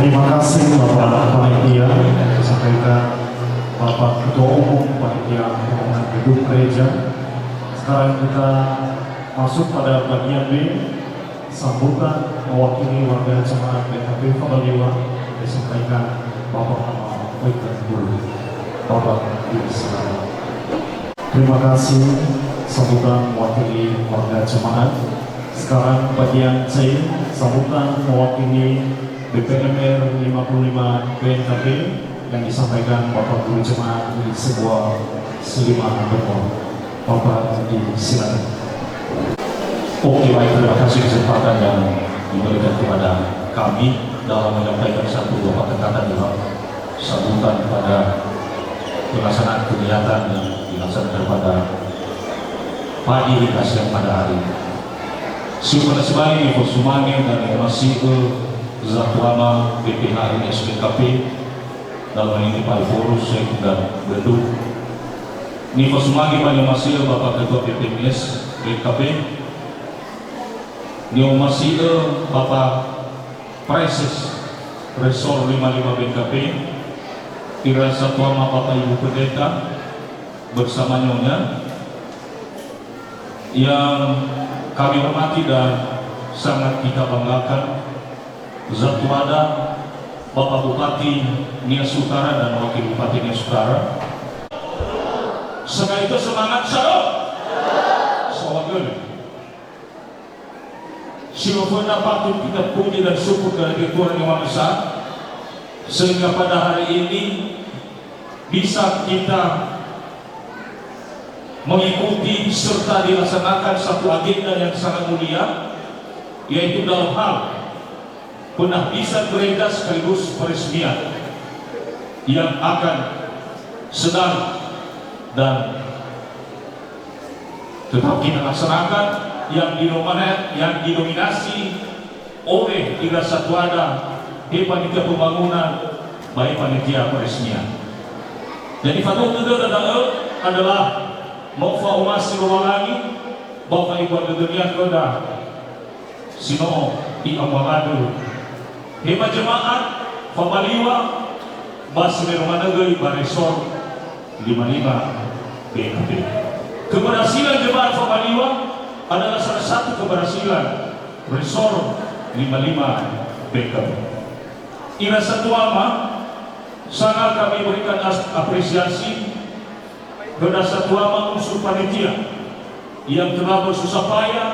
Terima kasih Bapak Panitia, disampaikan Bapak Ketua Umum Panitia Perumahan Gedung Gereja. Sekarang kita masuk pada bagian B, sambutan mewakili warga jemaat BKP Fabaliwa, disampaikan Bapak Muhammad Waitan Guru. Bapak silakan. Terima kasih sambutan mewakili warga jemaat. Sekarang bagian C, sambutan mewakili BPMR 55 BNKB yang disampaikan Bapak Guru Jemaat di sebuah seliman bermoh. Bapak silakan. Oke, baik, terima kasih kesempatan yang diberikan kepada kami dalam menyampaikan satu dua kata-kata dalam sambutan pada pelaksanaan kegiatan yang dilaksanakan pada pagi hingga siang pada hari ini. Syukur sebagai Fosumangi dan masih Zatwama BPH SPKP dalam ini Pak Forus dan Beduk Nifo Sumagi Pak Masih Bapak Ketua BPMS BKP Nio Masih Bapak Preses Resor 55 BKP Kira Zatwama Bapak Ibu Pendeta bersama Nyonya yang kami hormati dan sangat kita banggakan Zatwada, Bapak Bupati Nias Utara dan Wakil Bupati Nias Utara. Sekali itu semangat shalom. Salam. Silahkan patut kita puji dan syukur kepada Tuhan Yang Maha Esa, sehingga pada hari ini bisa kita mengikuti serta dilaksanakan satu agenda yang sangat mulia, yaitu dalam hal penahbisan gereja sekaligus peresmian yang akan sedang dan tetap kita laksanakan yang didominasi oleh tiga Zatwada di panitia pembangunan baik panitia peresmian. Jadi Fatul adalah Mofa Umas Sirowalangi Bapak Ibu Dunia Koda Sino di Amwaladu Hema Jemaat Fabaliwa Basme Romanagari Baresor 55 BKP. Keberhasilan Jemaat Fabaliwa adalah salah satu keberhasilan Resor 55 BKP. Ira Zatwama sangat kami berikan apresiasi kepada Zatwama unsur panitia yang telah bersusah payah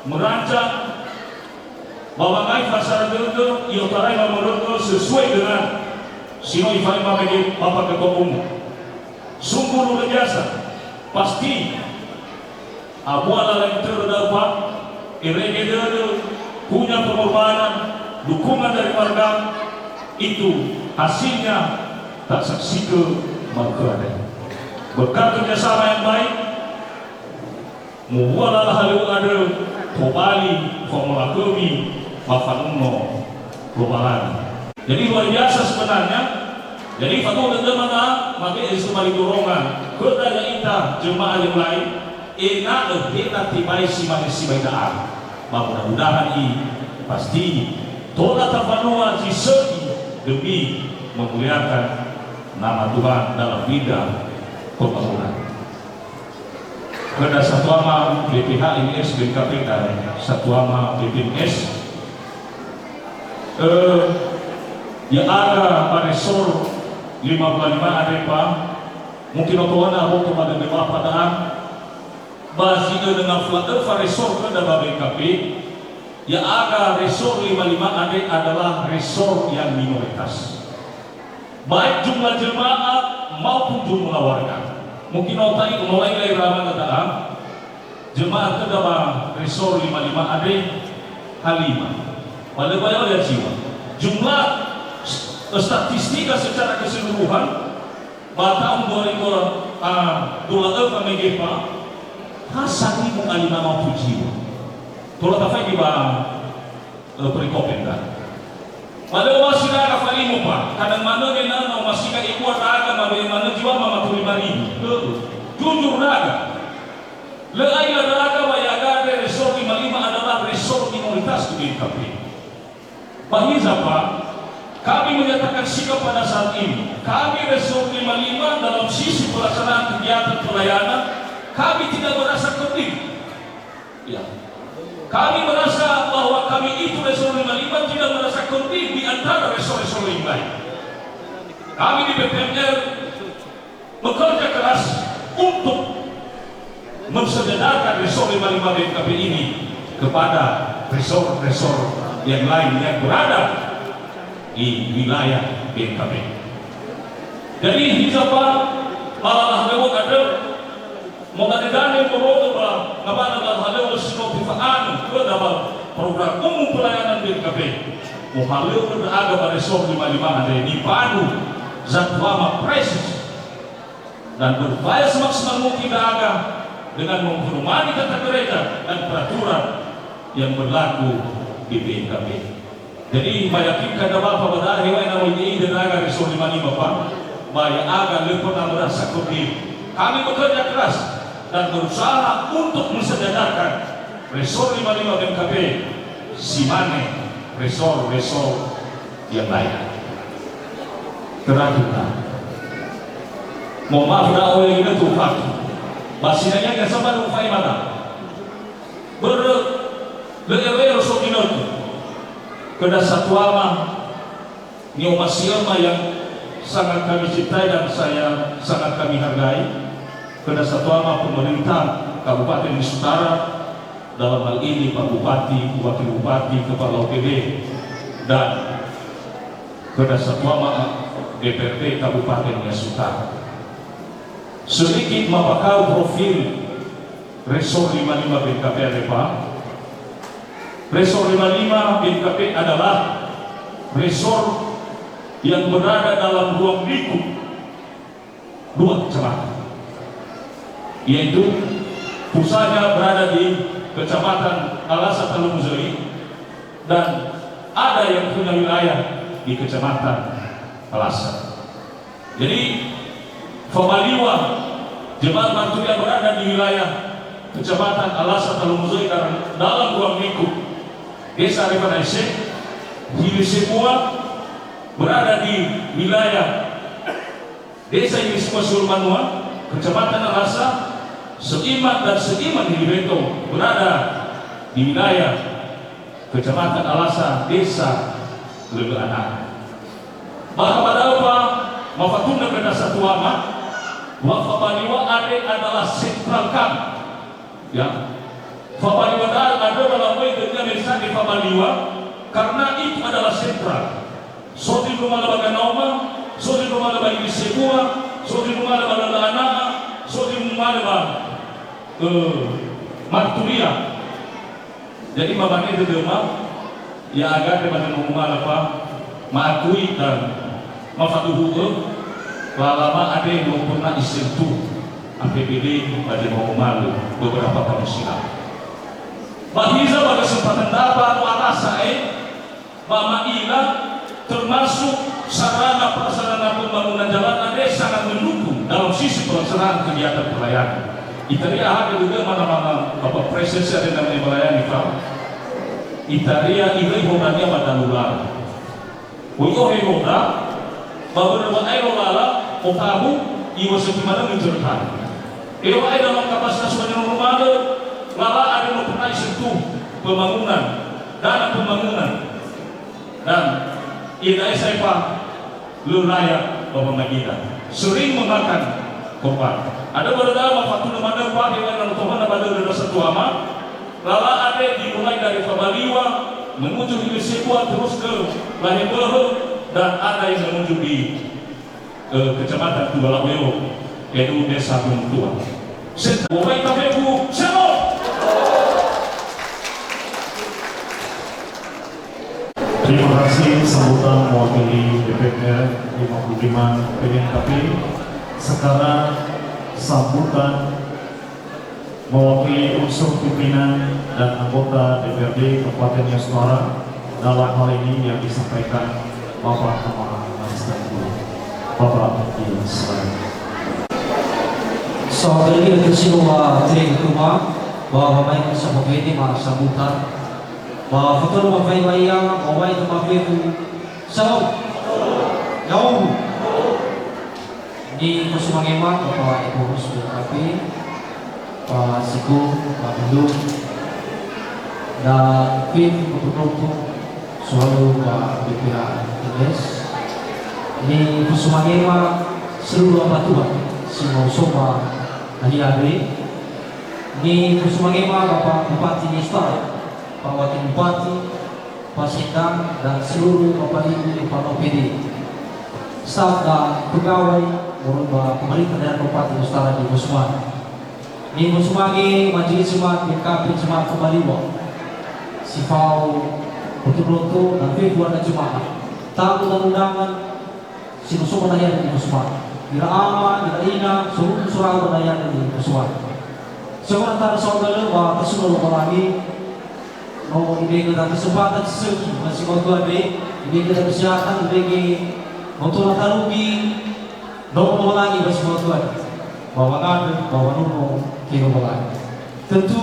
merancang Bawangai Pasar Gelge, Iotarai Mamoroto sesuai dengan Sino Ifai Mamedi Bapak Ketua Umum. Sungguh luar biasa. Pasti Abu ala yang terdapat Iregede punya pengorbanan, dukungan dari warga, itu hasilnya tak saksikan markerada. Berkat kerjasama yang baik, muwalalah halu ada Kobali, Formula Kemi, Bafanuno, Globalan. Jadi luar biasa sebenarnya. Jadi Fatul dan Demana maka kembali dorongan kedaya kita jemaah yang lain. Kita tibai si manusia baidaan. Mudah-mudahan ini pasti tola tapanua jisegi demi memuliakan nama Tuhan dalam bidang pembangunan. Kepada Zatwama BPH INS BKP dan Zatwama BPMS yang ada pada Resor 55 adepa mungkin otoana waktu pada dewa padaan basi dengan flater Resor ke dalam BKP yang ada Resor 55 adek adalah resor yang minoritas baik jumlah jemaat maupun jumlah warga. Mungkin otai mulai dari ramah kata jemaat ke dalam Resor 55 ade Halimah pada banyak lihat jiwa jumlah statistika secara keseluruhan tahun 2002 kami gepa hasani mengalima mau jiwa tulah tafai di bawah perikopen kan pada masih ada kalimu pak kadang mana kenal masih kan ikut agama bagaimana jiwa mama 5.000 jujur naga leai ada agama yang ada Resor 55 adalah resor minoritas di BKP. Bagi siapa Kami menyatakan sikap pada saat ini. Kami Resort 55 dalam sisi pelaksanaan kegiatan pelayanan, kami tidak merasa penting. Ya. Kami merasa bahwa kami itu Resort 55 tidak merasa penting di antara resort-resort yang lain. Kami di BPMR bekerja keras untuk mensejajarkan Resort 55 BKP ini kepada resort-resort yang lain yang berada di wilayah BKP. Jadi hijapa malah lewat ada mengadaan berodo ba ngabana ba halo sino pifaan ke dalam program umum pelayanan BKP. Muhaleu berada pada Resort 55 ada di padu zatwama presis dan berupaya semaksimal mungkin daga dengan menghormati tata gereja dan peraturan yang berlaku di BKP. Jadi meyakinkan Bapak pada hewan yang ini dan agar Resort 55 Pak, bahaya agar lepas merasa kudil. Kami bekerja keras dan berusaha untuk mensejajarkan Resort 55 BKP, simane resort yang lain. Terakhir, mohon maaf dah oleh itu fakta. Basinanya yang sama rufai mana? Berlewe Resort ini. Kepada satu ama Neomasiama yang sangat kami cintai dan saya sangat kami hargai, kepada satu ama pemerintah Kabupaten Nusantara, dalam hal ini Pak Bupati, Wakil Bupati, Kepala OPD, dan kepada satu ama DPRD Kabupaten Nusantara. Sedikit mapakau profil Resort 55 BKP Arepa. Resort 55 BKP adalah resort yang berada dalam ruang lingkup 2 kecamatan, yaitu pusatnya berada di Kecamatan Alasa Talumuzoi dan ada yang punya wilayah di Kecamatan Alasa. Jadi Famaliwa jemaat mantu yang berada di wilayah Kecamatan Alasa Talumuzoi dalam ruang lingkup Desa Revanese, Hili semua berada di wilayah Desa Hili semua Sulmanua, Kecamatan Alasa, Seiman dan Seiman Hilibeto berada di wilayah Kecamatan Alasa, Desa Lebeanak. Maka pada apa mafatunda pada satu ama, wafabaniwa adalah sentral kami. Ya. Fabaliwa ada dalam dengan misalnya di Fabaliwa karena itu adalah sentral. So di rumah lembaga Nauma, so di rumah lembaga Ilisebua, so di rumah lembaga anak, so di rumah lembaga Marturia. Jadi babanya itu rumah ya agar daripada rumah apa maakui dan mafatuhu lama ada yang belum pernah disentuh APBD pada mau malu beberapa tahun silam. Bahiza pada kesempatan dapat warasa Mama Ila termasuk sarana prasarana pembangunan jalan ada sangat mendukung dalam sisi pelaksanaan kegiatan pelayanan. Italia ada juga mana-mana Bapak Presiden ada namanya melayani Pak. Italia ini hodanya pada luar. Untuk hoda beberapa aero lala otamu iwa sepimana menceritakan. Ewa dalam kapasitas penyelenggaraan rumah lala ada yang pernah sentuh pembangunan, dana pembangunan, dan ida SIPA Luraya Bapak Magida sering memakan korban. Ada beberapa waktu mana Pak yang lain teman pada satu ama, lala ada dimulai dari Fabaliwa menuju di Sebuah terus ke Lahiboro dan ada yang menuju di Kecamatan Tubalaweo yaitu Desa Gunung. Sebagai tabeku, semua. Terima kasih sambutan mewakili DPR 55 BKP. Sekarang sambutan mewakili unsur pimpinan dan anggota DPRD Kabupaten Nusantara dalam hal ini yang disampaikan Bapak Kepala Bapak Ilyas. So, kali ini kita tering rumah bahwa mamai sa pagwede sambutan bahwa fatul mafay mayang maway tumafiku sa Ni Kusumangema Bapak Ibu BKP, Pak Siku, Pak Bendung, dan tim untuk selalu Pak BPH Ines. Ni Kusumangema seluruh batuan Singo Soma Hari-hari. Ni Kusumangema Bapak Bupati Nistara, Pak Wakil Bupati, Pak Sekdam, dan seluruh Bapak Ibu Pak OPD, staf dan pegawai merubah pemerintah daerah Kabupaten Nustara di Kusuma. Ni Kusumangi Majelis Jemaat BKP Jemaat Kembaliwa, Sifau Betul-Betul dan keluarga jemaat, tamu dan undangan Sinusuma Daya di Kusuma. Ira ama, ira ina, seluruh surau Daya di Kusuma. Sementara saudara bahwa keseluruh lagi mau ibig kita kesempatan sesegi masih mau ade, ibig kita kesehatan, ibig untuk tarugi, mau lagi masih mau bawa ngadu, bawa nunggu, kira lagi. Tentu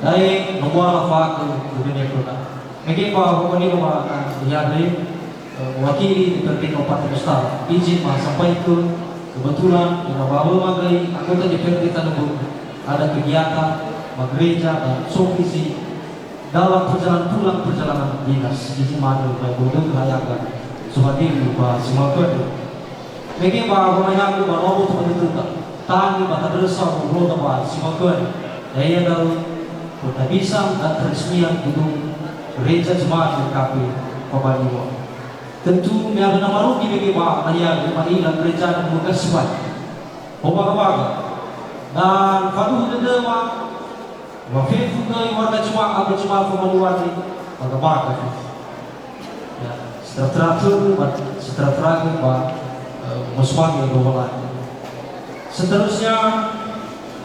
dari nomor apa ke dunia kita. Mungkin bahwa ini bahwa dihadiri wakili terpilih Kabupaten Nustara izin sampaikan kebetulan yang bawa magai anggota DPRD Tanjung ada kegiatan gereja dan sovisi dalam perjalanan dinas izin madu dan bodoh rayakan suhadiri bahwa semua kerja. Mungkin bahwa mengaku bahwa untuk menentukan tani bata berasa beroda bahwa semua kerja daya dalam pertabisan dan peresmian gedung gereja jemaat BKP Pabaliwa. Tentu yang nama rugi bagi bahwa ayah dan gereja dan berkasihan Obaga dan faduh dedema wafifu ke warga jemaat atau jemaat Pabaliwa ini Obaga ya setelah terakhir Pak Musbang yang berwala. Seterusnya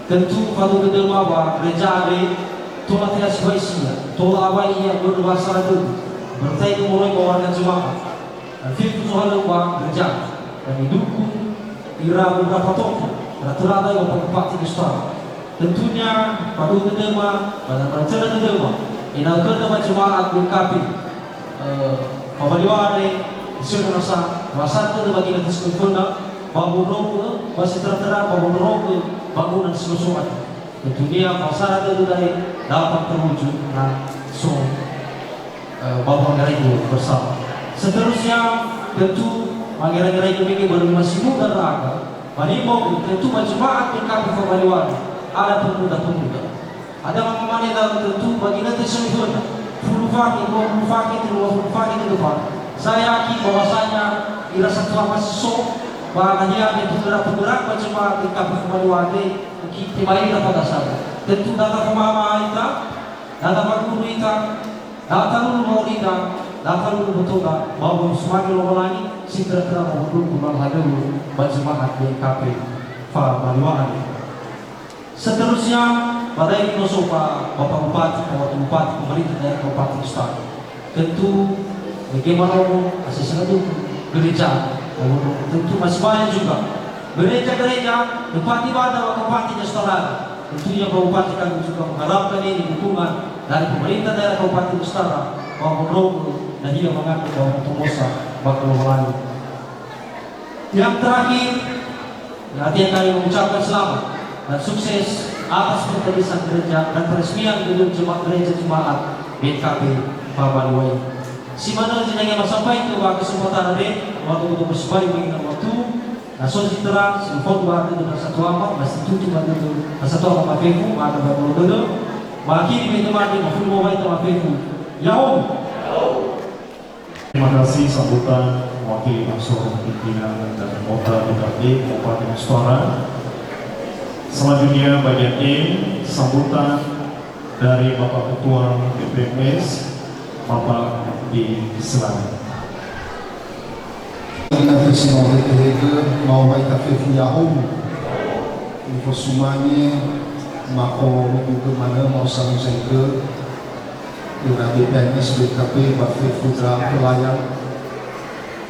tentu faduh dedema bahwa gereja ini tola tidak sebaiknya, tola awal yang berbahasa itu bertanya mulai warga jemaat. Fifu soal lupa gereja dan didukung ira beberapa tokoh rata-rata yang Bupati Nustara. Tentunya padu kedema pada rencana kedema ina kedema jemaat BKP Pabaliwa isu rasa itu bagi kita sempurna bangun masih tertera bangun bangunan selusuan. Tentunya masyarakat itu dari dapat terwujud dan bangun dari itu bersama. Seterusnya tentu mengira-ngira ini baru masih muda raga. Manimo tentu jemaat BKP Pabaliwa ada pemuda-pemuda. Ada mama dalam tentu bagi nanti sempurna. Full fakir itu depan. Saya yakin bahwasanya ira satu masuk bahaya itu bergerak jemaat BKP Pabaliwa kita bayi pada sana. Tentu data pemama kita, data guru kita, data lulu kita. Dapat betul tak bahwa semakin lama lagi segera menghubung hadir berjemaat BKP Pabaliwa. Seterusnya pada ini Bapak Bupati, Wakil Bupati, pemerintah daerah Kabupaten Nustara. Tentu bagaimana asesnya itu gereja, tentu masih banyak juga gereja-gereja Bupati pada Kabupaten Nustara. Tentunya Pak Bupati kami juga mengharapkan ini dukungan dari pemerintah daerah Kabupaten Nustara bahwa dan dia mengaku bahwa Tomosa bakal melalui. Yang terakhir, yang kami mengucapkan selamat dan sukses atas pertemuan gereja dan peresmian gedung gereja jemaat BKP Pabaliwa. Si mana jenengan sampai ke kesempatan ini waktu untuk bersembari bagi waktu. Nah, soal terang, simpul buat itu satu amat, masih tujuh batu itu satu amat mafiku, ada baru dulu. Bagi di teman di mafiku mau itu mafiku. Yaum. Terima kasih sambutan wakil unsur pimpinan dan anggota DPRD Kabupaten Nustara. Selanjutnya bagian E, sambutan dari Bapak Ketua DPS Bapak di Islam. Kita bersama DPRD mau baik tapi yaum info semuanya mako ke mana mau sama saya dengan DPS BKP Bapak Putra Pelayan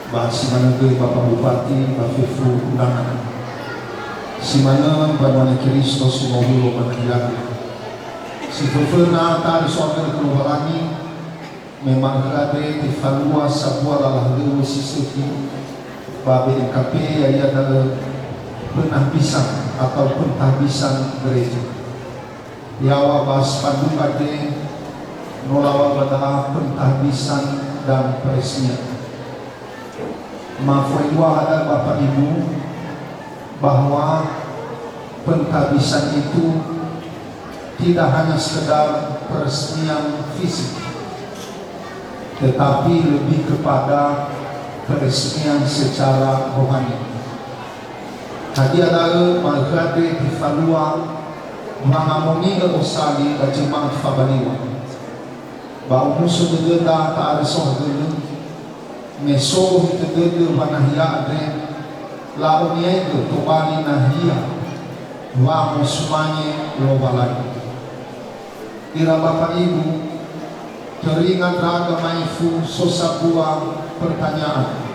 bahas mana ke Bapak Bupati Bapak Undangan si mana Bapak Kristus si mobil Bapak si Fufena tadi soal keluarangi memang ada di Falua sebuah lalah dewa sisi Bapak BKP ya ada penahbisan atau pentahbisan gereja. Yawa bahas pandu ade nolawa pada pentahbisan dan peresmian. Maafaiwa ada Bapak Ibu bahwa pentahbisan itu tidak hanya sekedar peresmian fisik, tetapi lebih kepada peresmian secara rohani. Hadi adalah malgrade di Falua mengamoni ke Osali dan jemaat Fabaliwa. Bahwa musuh degeda tak ada sohgele, meso degeda wanahia ade, laonia itu tobali nahia, wa musmanye lobalai. Ira Bapak Ibu teringat raga maifu sosabua pertanyaan.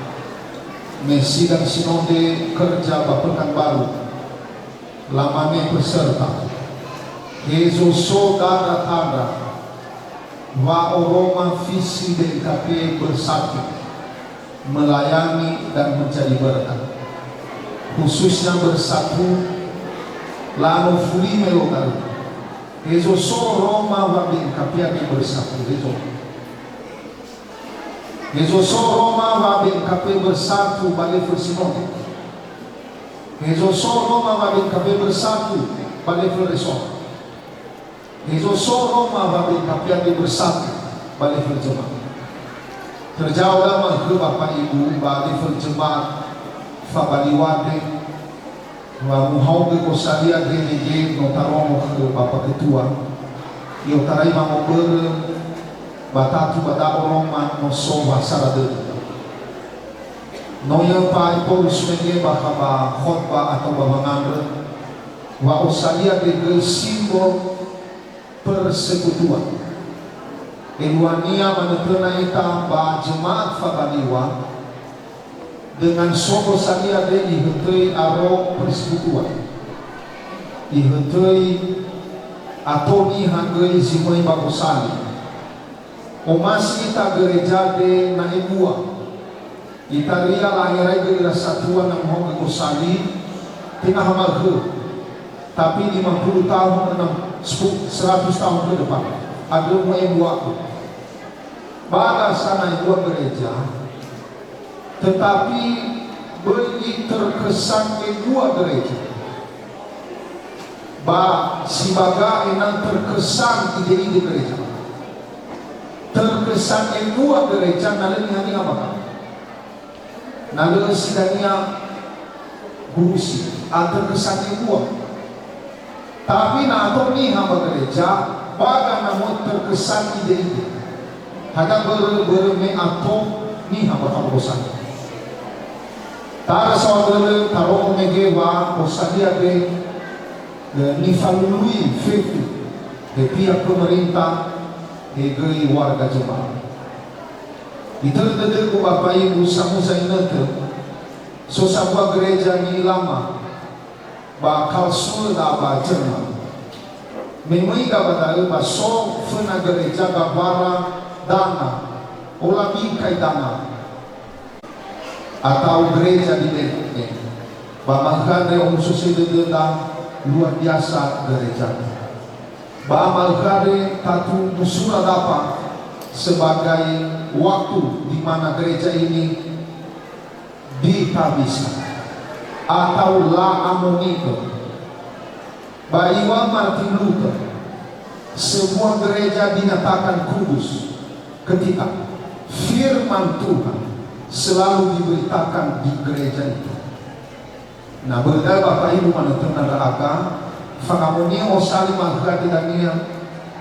Mesi dan sinode kerja Bapekan Baru lamane peserta Yezo saudara tanda wa oroma visi DKP bersatu melayani dan menjadi berkat, khususnya bersatu lano fuli melogaru Yezo so Roma wa DKP bersatu Yezo so Roma wa DKP bersatu balik versinode Yezo so Roma wa DKP bersatu balik resort Yezo so Roma wa DKP bersatu balik berjemaat. Terjauh lama ke Bapak Ibu balik berjemaat Fabaliwade wa muhau ke kosalia DNG notaromo ke Bapak Ketua yo tarai mamober batatu bata oroman no so wasara de no yang pa ipo usmenge bahwa khotbah atau babangan wa usalia de simbol persekutuan eluania manetena ita ba jemaat Fabaliwa dengan soko salia de dihentui aro persekutuan dihentui atau dihanggai simoi bagosali omasi ita gereja de naibua ita ria lahirai gereja satuan yang mau bagosali tengah marhe tapi 50 tahun 100 tahun ke depan ada naibua baga sana ibu gereja tetapi beri terkesan kedua gereja si baga enang terkesan ide-ide gereja terkesan kedua gereja nalani hani apa nalani sidania gurusi terkesan kedua tapi na atau ni hamba gereja baga namun terkesan ide-ide hanya berme atau ni hamba bosan tara saudara taruh megewa osadia de nifalului fetu de pihak pemerintah de warga jemaat. Diterdede ku Bapak Ibu samusa inete so sabua gereja ni lama bakal sulda ba Jerman memang gabadare ba so fena gereja gabara dana ola bingkai dana atau gereja di Dene bamangkane om susede deda luar biasa gereja ba'amalkare tatu musura dapat sebagai waktu di mana gereja ini dihabiskan atau la amonito Baiwa Martin Luther sebuah gereja dinyatakan kudus ketika firman Tuhan selalu diberitakan di gereja itu. Nah, berdaya Bapak Ibu mana tenaga akan fakamuni osali maghrati dania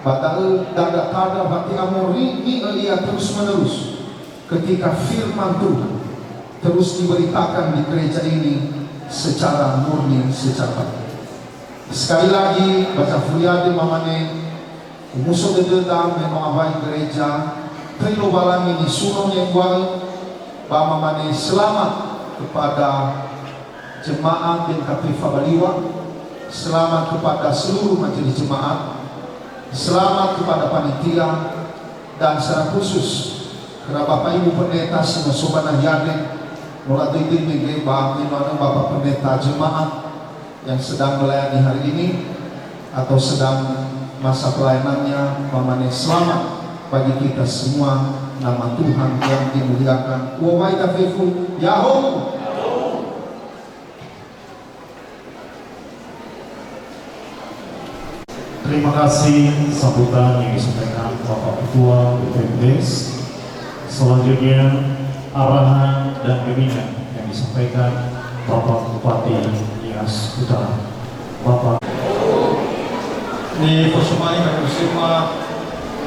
batal dada tada bati amori ni ia terus menerus ketika firman Tuhan terus diberitakan di gereja ini secara murni secara sekali lagi baca furiade mamane musuh dedam memang abai gereja trilo balami ni suno nyengwal ba mamane selamat kepada jemaat DKP Fabaliwa, selamat kepada seluruh majelis jemaat, selamat kepada panitia, dan secara khusus kepada Bapak Ibu Pendeta semua sobat Nahyade Mula tinggi bagaimana Bapak Pendeta Jemaat yang sedang melayani hari ini atau sedang masa pelayanannya, mamane selamat bagi kita semua. Nama Tuhan yang dimuliakan. Wahai faithful Yahoo. Terima kasih sambutan yang disampaikan Bapak Ketua BPMDes. Selanjutnya arahan dan bimbingan yang disampaikan Bapak Bupati Nias Utara. Bapak Ni persembahan kami bersama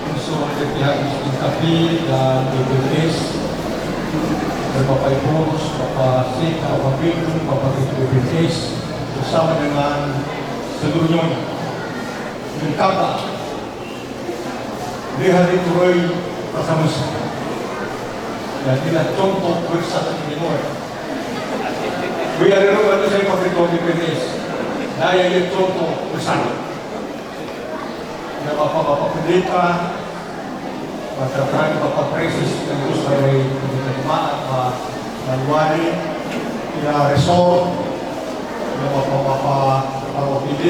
unsur dari pihak Institusi dan BPMDes dan Bapak Ibu, Bapak Sik, Bapak Bintu, Bapak Ketua BPMDes bersama dengan seluruhnya mengkata di hari Turai bersama dan inilah contoh bersatu Illinois. Biar itu saya Bapak Ketua BPMDes daya ini contoh bersama. Bapak-bapak pendeta, masyarakat Bapak Presis yang terus sebagai pendeta jemaat, Pak Manuari, ya resort, ya bapak-bapak kepala OPD.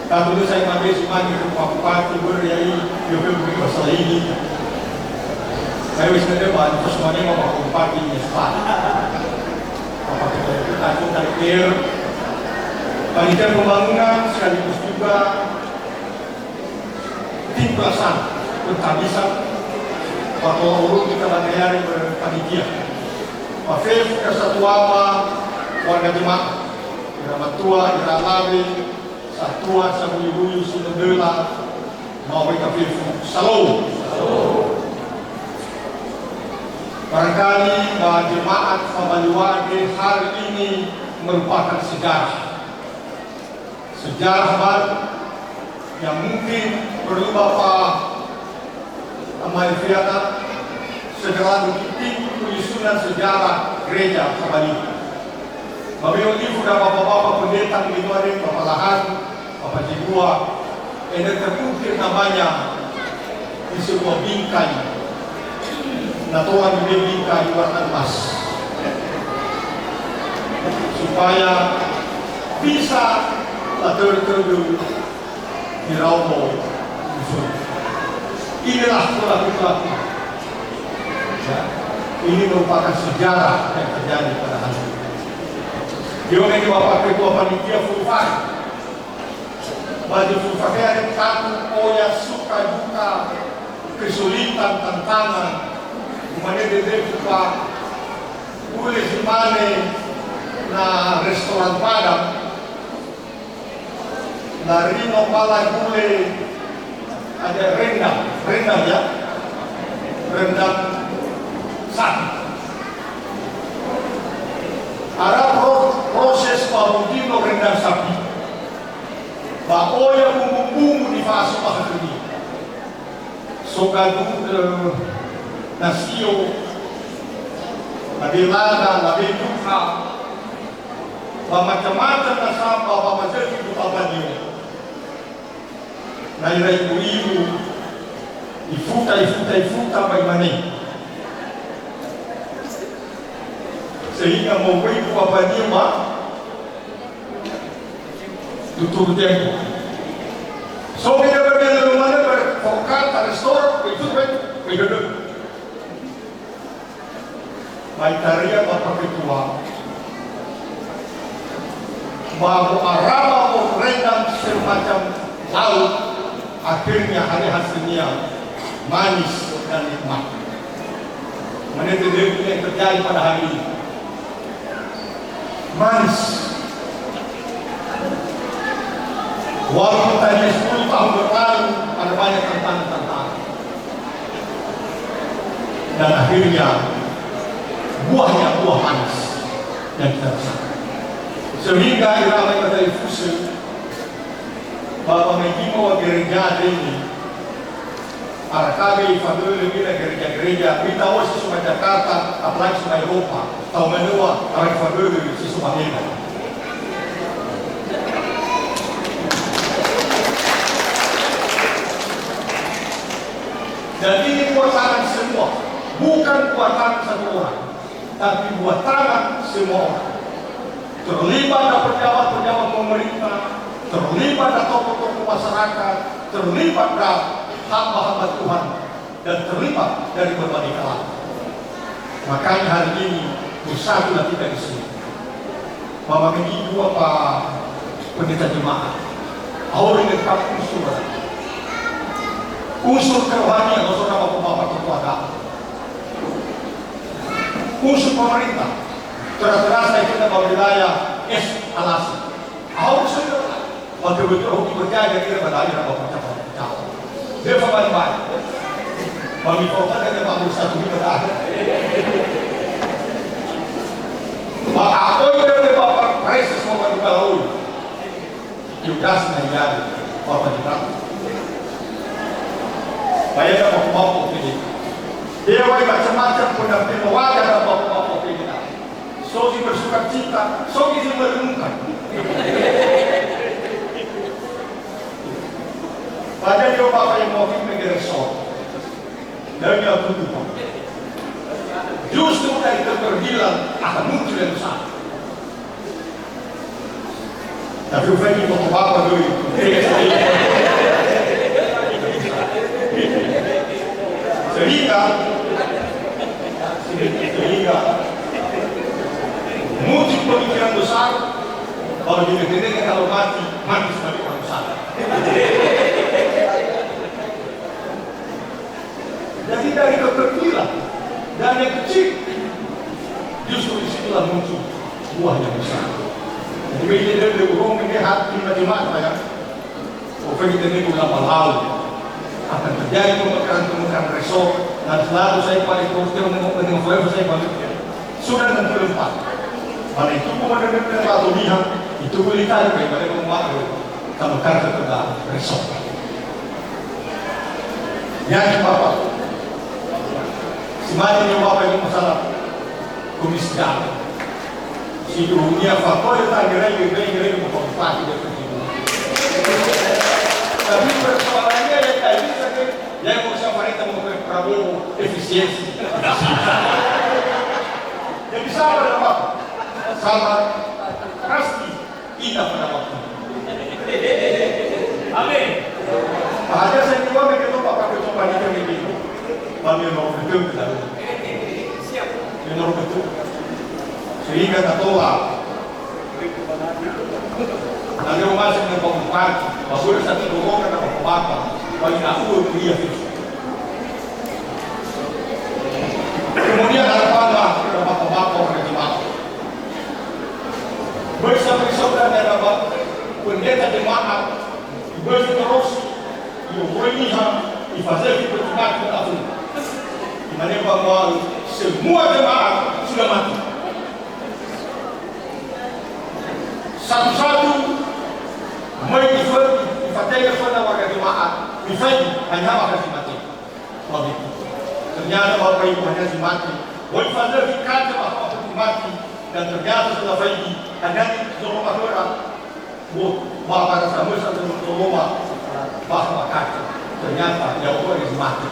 Tentu saya mengambil semangat ke Pak Bupati beriai, dia beri masalah ini. Saya bisa debat, terus semuanya Bapak Bupati Nyespan. Bapak kita takdir, panitia pembangunan sekaligus juga tim pelaksana bertabisan Pak Urut kita bandayari berpanitia Pak Fef Kesatuama warga jemaat Irama Tua, Iralawi Satua, Sabuyu-buyu, Sunodela mau mereka Fef Salam. Barangkali jemaat Pabaliwade hari ini merupakan sejarah baru yang mungkin perlu Bapak Amai Fiana segera mengikuti penyusunan sejarah gereja kembali. Mabio itu sudah bapak-bapak pendeta begitu ada, Bapak Lahan, Bapak Jibua, ini terukir namanya di sebuah bingkai, natuan di bingkai warna emas, supaya bisa tertentu di Raumo. Inilah pelaku-pelaku. Ya, ini merupakan sejarah yang terjadi pada hari ini. Dia Bapak Ketua Panitia Fulfan. Baju Fulfan ada kamu, oya, suka, duka, kesulitan, tantangan. Kemana dia Fulfan? Boleh di mana na restoran Padang. Dari Nopala Gule ada rendang ya, rendang sapi. Ada proses pabudino rendang sapi. Baoya bumbu-bumbu di fase pakai ini. Sogadu nasio, nabilada, nabiluka, macam-macam nasaba, macam-macam itu pabanyo. Na ibu-ibu ifuta bagaimana sehingga membuat apa dia tutur tempo. So kita berbeda mana berfokat restoran itu berbeda. Baik tarian Bapak Ketua bahwa arama rendang semacam laut akhirnya hari hasilnya manis dan nikmat. Mana itu yang terjadi pada hari ini. Manis. Walaupun tadi 10 tahun berlalu ada banyak tantangan. Dan akhirnya buahnya buah manis yang kita rasakan. Sehingga irama yang dari fusil Bapak Mekimo gereja ini Arakabi, Fadul, Bila gereja-gereja kita si Suma Jakarta, apalagi Suma Eropa tahu menua, Arakabi Fadul, si Suma Medan. Dan ini kuatan semua, bukan kuatan satu orang, tapi buat tangan semua orang. Terlibat ada pejabat-pejabat pemerintah, terlibat ada tokoh-tokoh masyarakat, terlibat ada hamba-hamba Tuhan, dan terlibat dari berbagai kalangan. Makanya hari ini bersatulah kita di sini. Mama begitu apa pendeta jemaat, orang yang tetap unsur kerohanian, unsur nama bapak kepada unsur pemerintah. Terasa kita bawa wilayah eskalasi. Harus segera. Maka betul hukum berjaya kita berdaya nama percakapan. Dia baik-baik. Bagi kota dia mampu satu ini berakhir. Maka apa yang dia bapak krisis mau dibalui. Judas menjadi bapak kita. Bayar bapak-bapak ini. Dia macam-macam pendamping wajah dan bapak-bapak ini. Sogi bersuka cita, sogi merenungkan. Pada dia bapak yang mau menjadi resort. Dan dia tutup. Justru dari keterbilan akan muncul yang besar. Tapi Freddy bapak-bapak dulu. Sehingga muncul pemikiran besar kalau dilihat kalau mati sebagai orang besar. Jadi dari keterkilan dan yang kecil justru disitulah muncul buah yang besar. Jadi bila dia berhubung melihat tiba-tiba ya, kita ini ulama lalu akan terjadi pemekaran resort dan selalu saya paling positif dengan forever saya balik sudah dan terlempat. Mana itu pemandangan yang lalu lihat itu boleh tarik daripada pemakai kalau karena kepada resort. Yang bapak, semacam yang bapak itu masalah kemiskinan. Si dunia faktor yang tak gerai berkonflik dengan itu. Tapi persoalannya yang tadi saja, yang berusaha mereka mengukur Prabowo efisiensi. Jadi sama dengan bapak. Sama pasti tidak pada waktu. Amin. Ada saya coba begitu Bapak coba di kami ini. Kami mau betul kita. Siap. Yang betul. Sehingga katola. Nanti masih dengan pembukaan. Bapak satu dorong dan Bapak. Bagi aku dia. Kemudian harapanlah Bapak orang jemaat. Bersama-sama dengan pendeta jemaat, terus lihat di fase pertimbangan itu, di mana bahwa semua jemaat sudah mati. Satu-satu, mereka difatihkan kepada warga jemaat, hanya akan mati. Ternyata bapak ibu hanya mati. Wajib dikata bahwa mati. Dan ternyata setelah Faidi hanya Zoro Mahura bapak sama satu Zoro bahwa kata ternyata dia orang mati.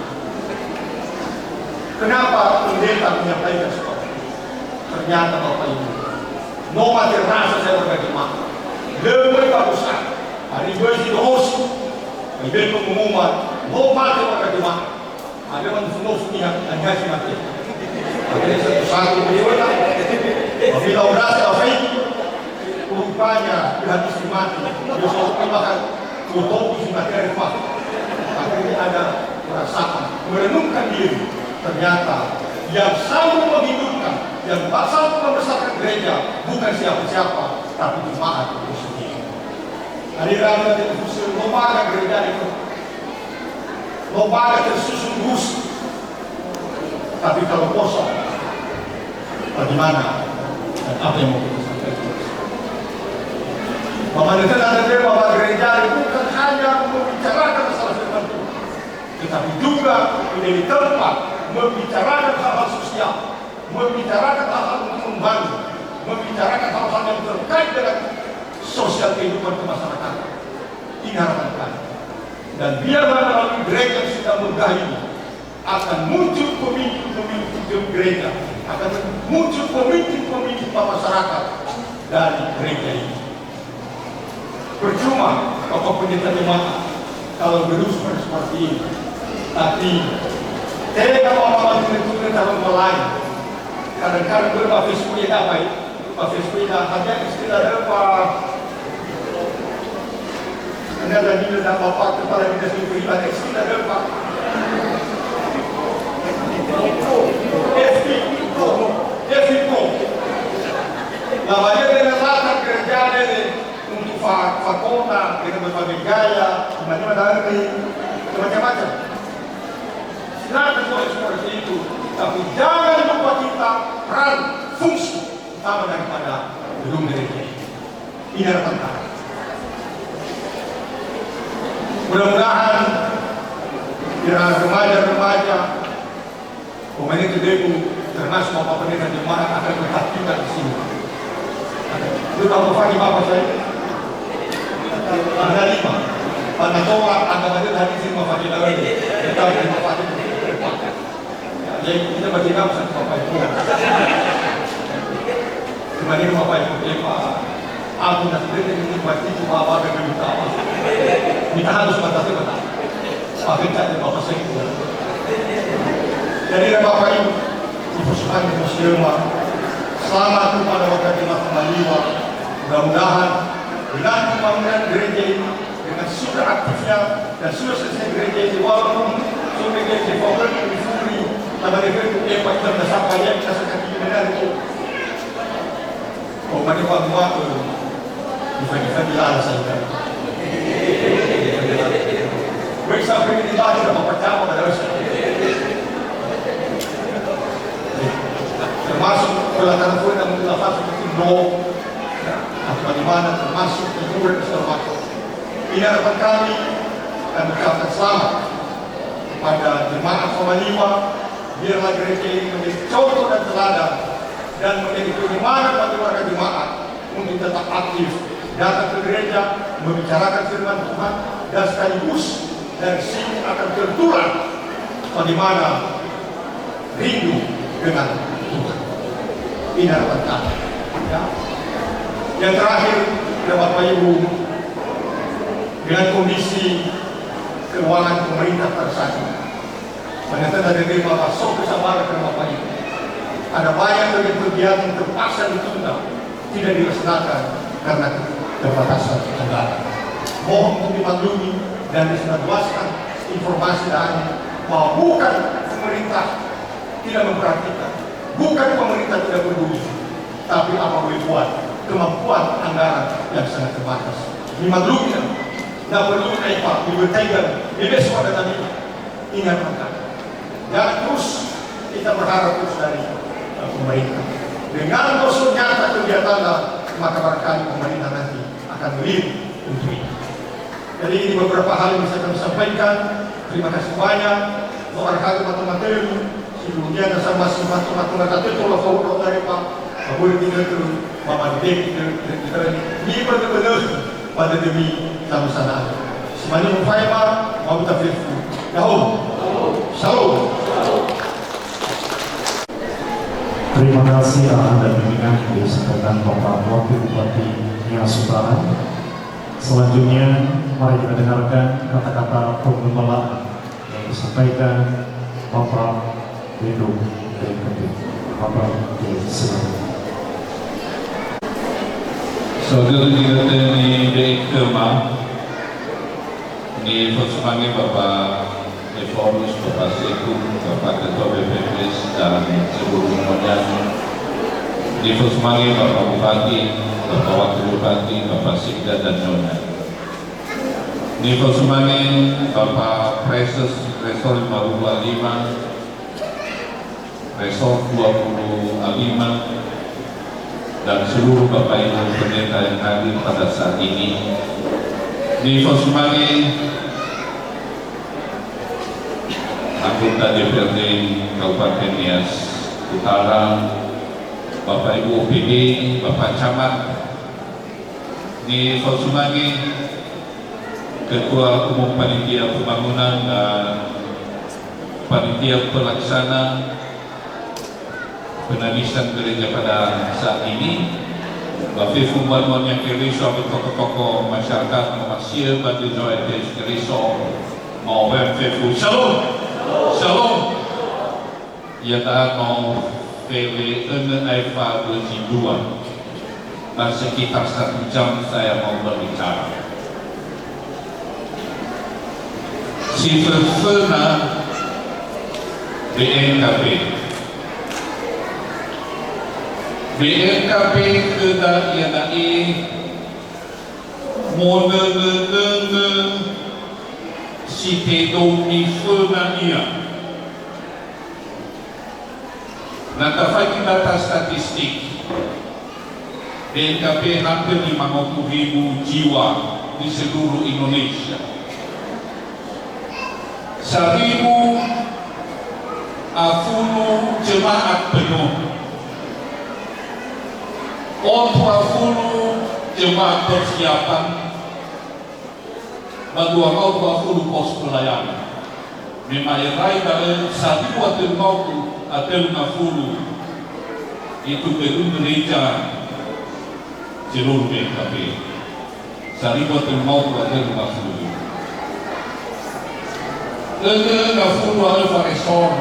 Kenapa pendeta menyampaikan seperti itu? Ternyata bapak ibu no mati rasa saya berjemaah lebih bagusnya hari bersih host ibn pengumuman no mati berjemaah ada yang semua sudah hanya mati. Akhirnya satu beliau bila berasa baik, rupanya dihabis mati. Dia selalu makan foto di materi rumah. Akhirnya ada perasaan merenungkan diri. Ternyata yang selalu menghidupkan, yang selalu membesarkan gereja bukan siapa-siapa, tapi jemaat itu sendiri. Hadirin yang tersusun lembaga gereja itu, lembaga tersusun bus. Tapi kalau kosong, bagaimana? Apa yang mau kita sampaikan? Pemerintah ada bahwa gereja itu bukan hanya membicarakan masalah firman Tuhan, tetapi juga menjadi tempat membicarakan hal-hal sosial, membicarakan hal-hal untuk membantu, membicarakan hal-hal yang terkait dengan sosial kehidupan kemasyarakatan. Ini harapan kami. Dan biarlah melalui gereja yang sedang megah ini akan muncul pemimpin-pemimpin gereja akan muncul pemimpin-pemimpin masyarakat dari gereja ini. Percuma Bapak Pendeta Jemaat kalau berus seperti ini, tapi tega orang menentukan calon lain. Kadang-kadang berapa Facebook yang apa ya? Facebook yang hanya istilah apa? Anda lagi dalam Bapak Kepala Dinas Pribadi istilah apa? FIPO. Namanya dengan latar kerja ini untuk fakona dengan berbagai gaya, macam-macam. Silakan boleh seperti itu, tapi jangan lupa kita peran fungsi utama daripada gedung gereja. Ini adalah penting. Mudah-mudahan remaja-remaja pemain itu debu termasuk Bapak Pendeta Jemaat akan berhatikan di sini. Itu tahu Bapak saya? Ada 5. Panatoa agak ada hari sini Bapak kita lagi. Kita akan Bapak itu. Jadi kita berjika satu Bapak itu. Kemarin Bapak itu aku nak beri ini pasti cuma Bapak yang minta. Kita harus batasi betul. Pakai cat Bapak saya itu. Jadi Bapak Ibu, dipersilakan di muslimah. Selamat kepada warga jemaat Maliwa. Mudah-mudahan dengan pembangunan gereja ini, dengan sudah aktifnya dan sudah selesai gereja ini, walaupun sudah gereja fokus di Suri, nama negeri itu empat terdesak banyak kita sekat di benar itu. Oh, Maliwa semua bisa bilang saja. Baik sampai ini lagi dapat percaya pada usaha. Termasuk pelataran pun yang menjelaskan seperti atau di mana termasuk hiburan observator. Ini harapan kami dan mengucapkan selamat kepada jemaat Somaliwa. Biarlah gereja ini menjadi contoh dan teladan dan menjadi penyemangat bagi warga jemaat untuk tetap aktif datang ke gereja, membicarakan firman Tuhan dan sekaligus dari sini akan tertular bagaimana rindu dengan Tuhan. Ini harapan kami. Ya. Yang terakhir, Bapak Ibu, dengan kondisi keuangan pemerintah tersatu, ternyata dari Bapak sok kesabaran ke Bapak Ibu. Ada banyak dari kegiatan terpaksa ditunda, tidak dilaksanakan karena keterbatasan anggaran. Mohon untuk dimaklumi dan disebarluaskan informasi dari bahwa bukan pemerintah tidak memperhatikan, bukan pemerintah tidak peduli, tapi apa boleh buat kemampuan anggaran yang sangat terbatas. Dimaklumi, tidak perlu Pak, dibertegan, bebas pada tadi. Ingat makan. Dan terus kita berharap terus dari pemerintah. Dengan dosa nyata kegiatan, maka barangkali pemerintah nanti akan melihat untuk ini. Jadi ini beberapa hal yang bisa kami sampaikan. Terima kasih banyak. Barangkali matematik, sebelumnya ada sama matematik itu lah kalau dari Pak. Boleh tinggal terus, Bapak Dek kita ini benar-benar pada demi sama-sama. Semuanya memfaham, mau tafsir. Yahoo, shalom. Terima kasih arahan dan bimbingan yang disampaikan Bapak Wakil Bupati Nias Utara. Selanjutnya, mari kita dengarkan kata-kata penggembalaan yang disampaikan Bapak Widodo DPD. Bapak silakan. Saudara kita ni Dekema ni persemangnya Bapak Eforus, Bapak Sekum, Bapak Ketua BPPS dan seluruh modal. Di persemangnya Bapak Bupati, Bapak Wakil Bupati, Bapak Sikda dan Nona. Di persemangnya Bapak Preses Resor 55, Resor 25 dan seluruh Bapak Ibu pendeta yang hadir pada saat ini. Di Fosmani, anggota DPRD Kabupaten Nias Utara, Bapak Ibu OPD, Bapak Camat. Di Fosmani, Ketua Umum Panitia Pembangunan dan Panitia Pelaksana penabisan gereja pada saat ini. Bafifu bantuan yang keriso bagi tokoh-tokoh masyarakat Malaysia bagi Joy keriso mau Bafifu Shalom Shalom ya tak mau PW Aifa berjiduan dan sekitar 1 jam saya mau berbicara. Si Fena BNKP kedah ia dai mona si tedo ni Fena ia natafai data statistik BNKP hampir 50.000 jiwa di seluruh Indonesia. 1.000 jemaat penuh. 20 jemaat persiapan. Bagi 20 pos pelayanan. Memang rai dari 1 atau 50 itu gedung gereja seluruh BNKP. 1 atau 50 ada farisor.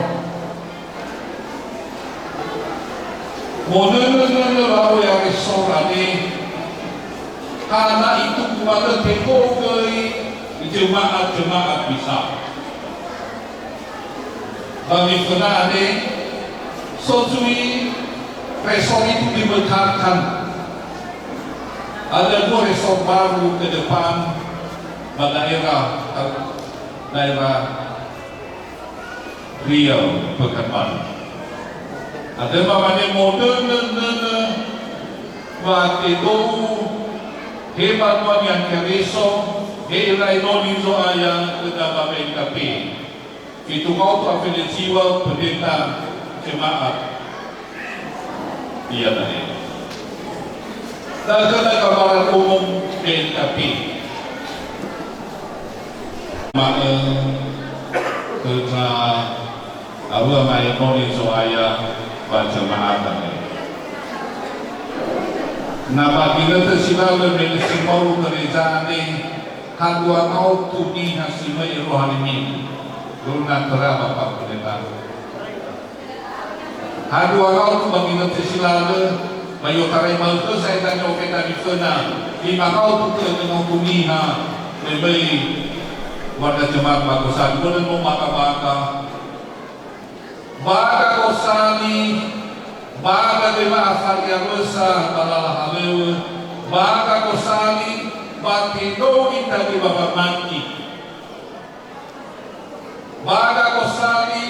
Mono rawe yang resor ani. Karena itu kepada teko ke jemaat bisa. Bagi kena ani sojui resor itu dibekatkan. Ada 2 resor baru ke depan daerah Riau Pekanbaru. Ada mamanya modern waktu itu hebat yang keriso herai nonizo ayah ke dalam BNKP. Itu mau tu afiliasi jiwa pendeta jemaat dia tadi. Dan kena gambaran umum BNKP. Kerana Allah mai noni soaya baca maafan. Napa kita tersilap dengan simbol kerajaan ini, hadua kau tuni hasilnya rohani. Guna terapa Pak Pendeta. Hadua kau bagi kita tersilap, bayu tarai malu saya tanya kita di sana. 5 kau tu dengan tuni lebih warga jemaat bagusan boleh mau maka baga kosani baga dema asal yang besar balalah halewe baga kosani bati do kita di bapa mati baga kosani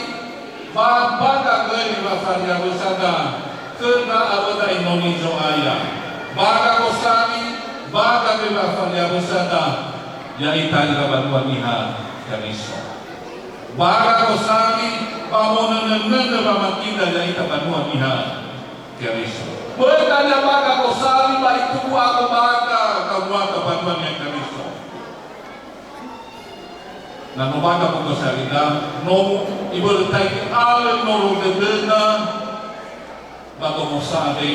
baga geni asal yang besar kena abada Indonesia ayah baga kosani baga dema asal yang besar yaitu bantuan niha kaniso. Baga kosani pamonan pamakinda yaitu bantuan niha kaniso. Bertanya baga kosani baik itu aku baga kamu ada bantuan yang kaniso. Nano baga kosani no ibu letak al noro gedena baga kosani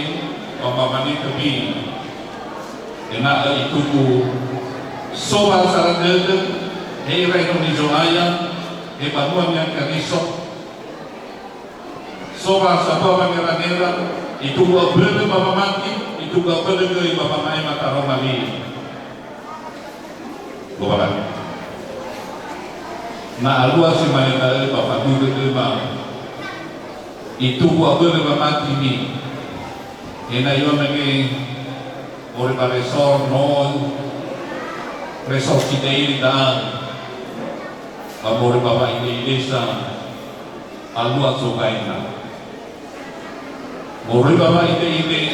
pamamani kebi. Enak itu soal saran dede, herai Indonesia ayah, bantuan yang kaniso, soal sabah pangeran itu gua beli bapa mati, itu gua beli ke bapa mai mata romali, gua nah alua si mai dari bapa dulu ke itu gua beli bapa mati ni, ena yo mengi orang paresor non resor kita ini dan amor bapak ini desa alua sokaina mori bapak ini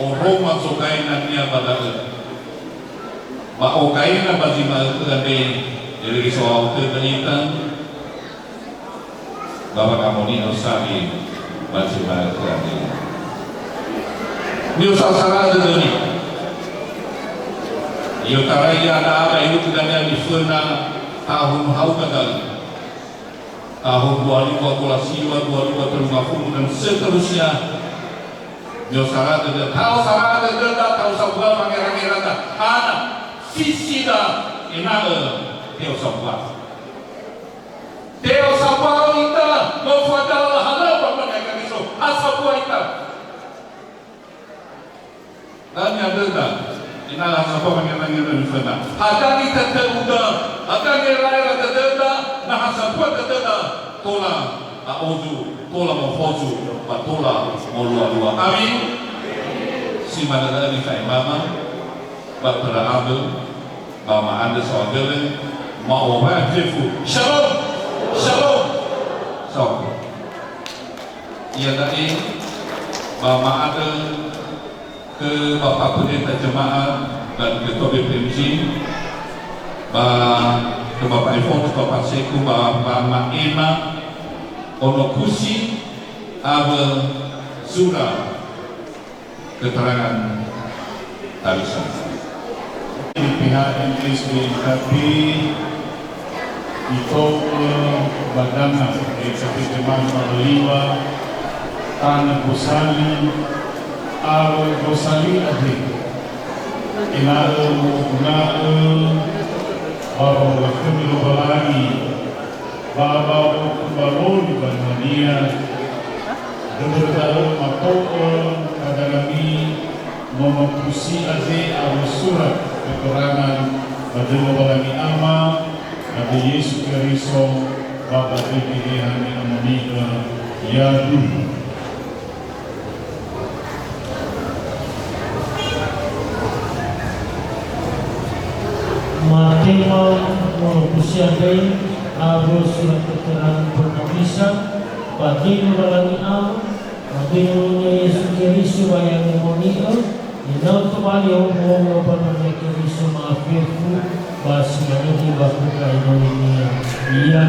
orang sokaina dia pada ba okaina bagi mal kade dari soal terkaitan bapak kamu ni usari bagi mal kade ni usah salah dari Iyo taraya ada apa itu tidak di sana tahun hau gagal tahun 2020 dan seterusnya Yo sarada de tahu sarada de tahu sabua pangeran da. Ana sisi da ina teo sabua. Teo sabua ita lo fadal hala pangeran iso asabua ita. Dan yang ada ina la sabua pangeran iso na. Ada kita teruda, ada ngerai ada deda, nah sabua deda tola aoju, tola mofoju, tola molua. Amin. Si mana ada di kai mama, bapera abel, mama anda saudara, mau apa jefu. Shalom, shalom. So, ia tadi mama ada ke Bapak Pendeta Jemaat dan Ketua BPMC, ke Bapak Alphonse, Bapak Seku, Bapak Maema, Onokusi, Abel, Surah, keterangan tarisan. Di pihak Inggris tapi itu badangan dari Jemaat Maliwa, Tanah Gosali, Al Gosali Adi, Inal Bawa Kemilu Balani, Bawa Baloni Balmania, Deberdal Matoko, Kadalami, Momokusi Ade, Al Surat, keterangan Bademo Balani Ama, Nabi Yesus Kristus, Bapak Pilihan Amonika, Yadu. Matema Monokusiadai Abo surat keterangan pernabisa Badino Balani Am Badino Yesus Kristus Bayang Monika Inau Tubali Homo Pananya Kristus Maafifu Basi Maniki Bakuka Indonesia Iya